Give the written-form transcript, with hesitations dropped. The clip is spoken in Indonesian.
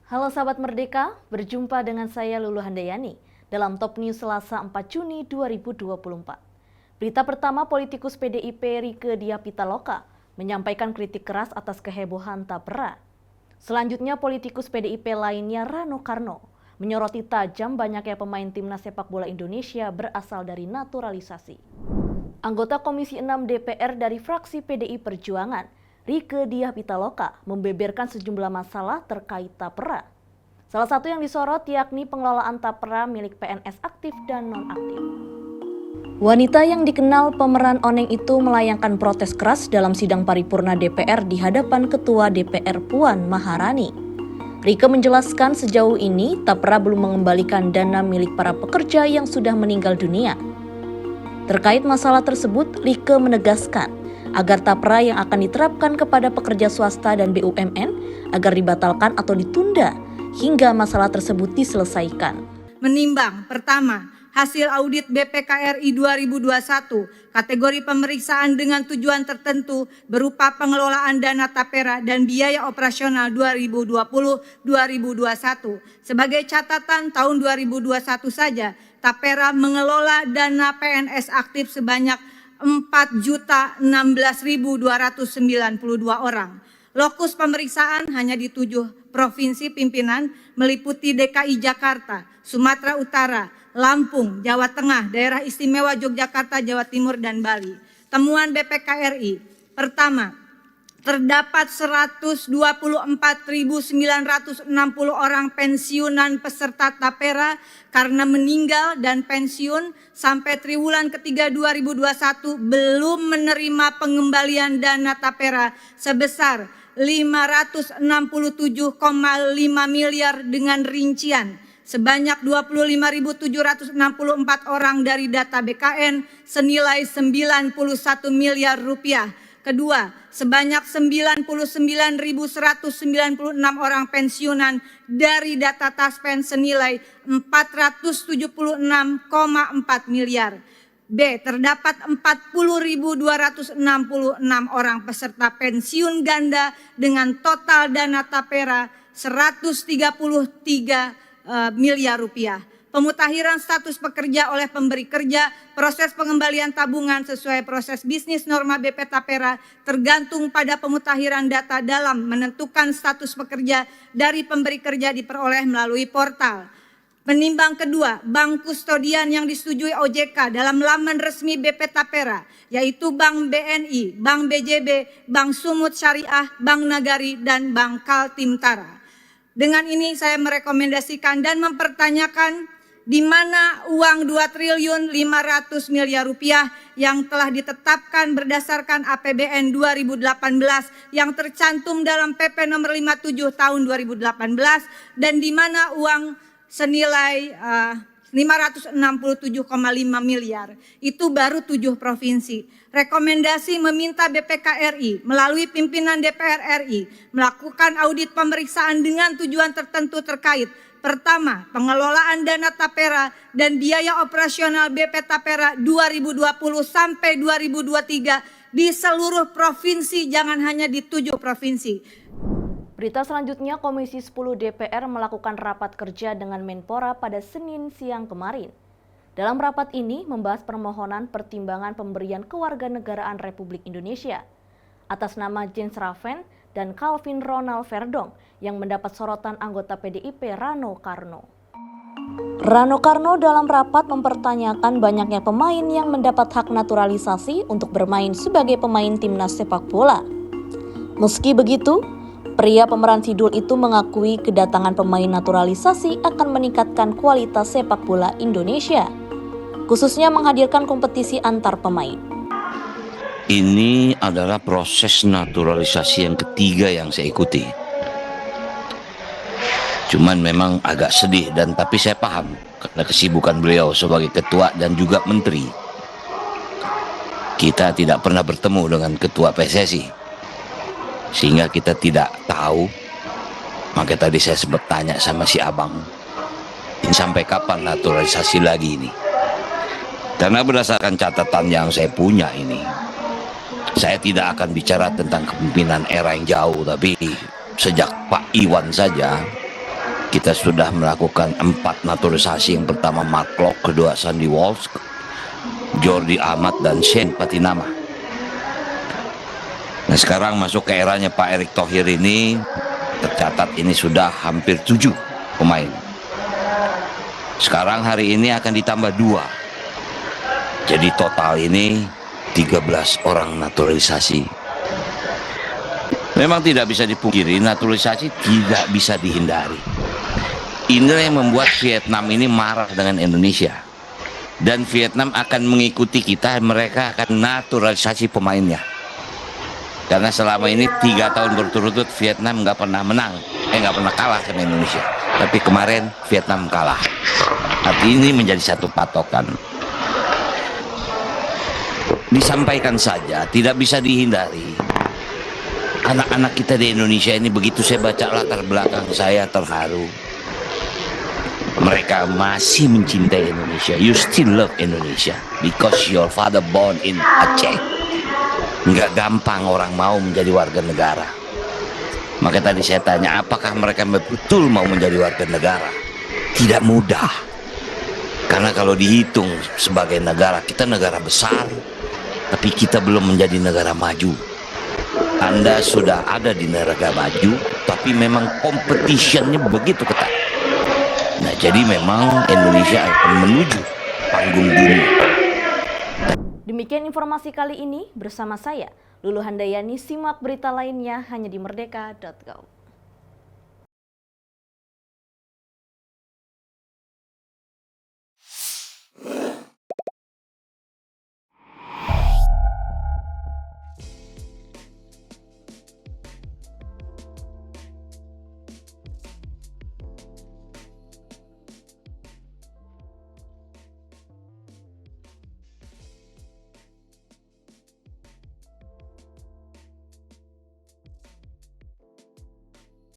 Halo sahabat Merdeka, berjumpa dengan saya Lulu Handayani dalam Top News Selasa 4 Juni 2024. Berita pertama, politikus PDIP Rieke Diah Pitaloka menyampaikan kritik keras atas kehebohan tapera. Selanjutnya, politikus PDIP lainnya Rano Karno menyoroti tajam banyaknya pemain timnas sepak bola Indonesia berasal dari naturalisasi. Anggota Komisi 6 DPR dari fraksi PDI Perjuangan, Rieke Diah Pitaloka membeberkan sejumlah masalah terkait tapera. Salah satu yang disorot yakni pengelolaan tapera milik PNS aktif dan non-aktif. Wanita yang dikenal pemeran Oneng itu melayangkan protes keras dalam sidang paripurna DPR di hadapan Ketua DPR Puan Maharani. Rieke menjelaskan sejauh ini tapera belum mengembalikan dana milik para pekerja yang sudah meninggal dunia. Terkait masalah tersebut, Rieke menegaskan agar tapera yang akan diterapkan kepada pekerja swasta dan BUMN agar dibatalkan atau ditunda hingga masalah tersebut diselesaikan. Menimbang, pertama, hasil audit BPKRI 2021, kategori pemeriksaan dengan tujuan tertentu berupa pengelolaan dana tapera dan biaya operasional 2020-2021. Sebagai catatan, tahun 2021 saja, tapera mengelola dana PNS aktif sebanyak 4.016.292 orang. Lokus pemeriksaan hanya di 7 provinsi pimpinan meliputi DKI Jakarta, Sumatera Utara, Lampung, Jawa Tengah, Daerah Istimewa Yogyakarta, Jawa Timur, dan Bali. Temuan BPKRI, pertama, terdapat 124.960 orang pensiunan peserta tapera karena meninggal dan pensiun sampai triwulan ketiga 2021 belum menerima pengembalian dana tapera sebesar 567,5 miliar dengan rincian sebanyak 25.764 orang dari data BKN senilai 91 miliar rupiah. Kedua, sebanyak 99.196 orang pensiunan dari data Taspen senilai 476,4 miliar. B, terdapat 40.266 orang peserta pensiun ganda dengan total dana tapera 133 miliar rupiah. Pemutakhiran status pekerja oleh pemberi kerja, proses pengembalian tabungan sesuai proses bisnis norma BP Tapera tergantung pada pemutakhiran data dalam menentukan status pekerja dari pemberi kerja diperoleh melalui portal. Menimbang kedua, bank kustodian yang disetujui OJK dalam laman resmi BP Tapera, yaitu Bank BNI, Bank BJB, Bank Sumut Syariah, Bank Nagari, dan Bank Kaltimtara. Dengan ini saya merekomendasikan dan mempertanyakan di mana uang 2.500 miliar rupiah yang telah ditetapkan berdasarkan APBN 2018 yang tercantum dalam PP nomor 57 tahun 2018 dan di mana uang senilai 567,5 miliar itu baru 7 provinsi. Rekomendasi meminta BPKRI melalui pimpinan DPR RI melakukan audit pemeriksaan dengan tujuan tertentu terkait. Pertama, pengelolaan dana tapera dan biaya operasional BP Tapera 2020 sampai 2023 di seluruh provinsi, jangan hanya di 7 provinsi. Berita selanjutnya, Komisi 10 DPR melakukan rapat kerja dengan Menpora pada Senin siang kemarin. Dalam rapat ini membahas permohonan pertimbangan pemberian kewarganegaraan Republik Indonesia atas nama Jens Raffen dan Calvin Ronald Verdong yang mendapat sorotan anggota PDIP Rano Karno. Rano Karno dalam rapat mempertanyakan banyaknya pemain yang mendapat hak naturalisasi untuk bermain sebagai pemain timnas sepak bola. Meski begitu, pria pemeran Sidul itu mengakui kedatangan pemain naturalisasi akan meningkatkan kualitas sepak bola Indonesia, khususnya menghadirkan kompetisi antar pemain. Ini adalah proses naturalisasi yang ketiga yang saya ikuti. Cuman memang agak sedih tapi saya paham karena kesibukan beliau sebagai ketua dan juga menteri. Kita tidak pernah bertemu dengan ketua PSSI. Sehingga kita tidak tahu. Maka tadi saya sempat tanya sama si abang, ini sampai kapan naturalisasi lagi ini? Karena berdasarkan catatan yang saya punya ini, saya tidak akan bicara tentang kepemimpinan era yang jauh, tapi sejak Pak Iwan saja Kita sudah melakukan 4 naturalisasi. Yang pertama Mark Klok, kedua Sandy Walsh, Jordi Amat, dan Shane Patinama. Nah sekarang masuk ke eranya Pak Erick Thohir ini, tercatat ini sudah hampir 7 pemain. Sekarang hari ini akan ditambah 2. Jadi total ini 13 orang naturalisasi. Memang tidak bisa dipungkiri, naturalisasi tidak bisa dihindari. Inilah yang membuat Vietnam ini marah dengan Indonesia. Dan Vietnam akan mengikuti kita, mereka akan naturalisasi pemainnya. Karena selama ini 3 tahun berturut-turut Vietnam nggak pernah menang, nggak pernah kalah sama Indonesia. Tapi kemarin Vietnam kalah. Arti ini menjadi satu patokan. Disampaikan saja, tidak bisa dihindari. Anak-anak kita di Indonesia ini, begitu saya baca latar belakang, saya terharu. Mereka masih mencintai Indonesia. You still love Indonesia because your father born in Aceh. Nggak gampang orang mau menjadi warga negara. Maka tadi saya tanya, apakah mereka betul mau menjadi warga negara? Tidak mudah. Karena kalau dihitung sebagai negara, kita negara besar, tapi kita belum menjadi negara maju. Anda sudah ada di negara maju, tapi memang competition-nya begitu ketat. Nah, jadi memang Indonesia akan menuju panggung dunia. Demikian informasi kali ini bersama saya, Lulu Handayani. Simak berita lainnya hanya di merdeka.go.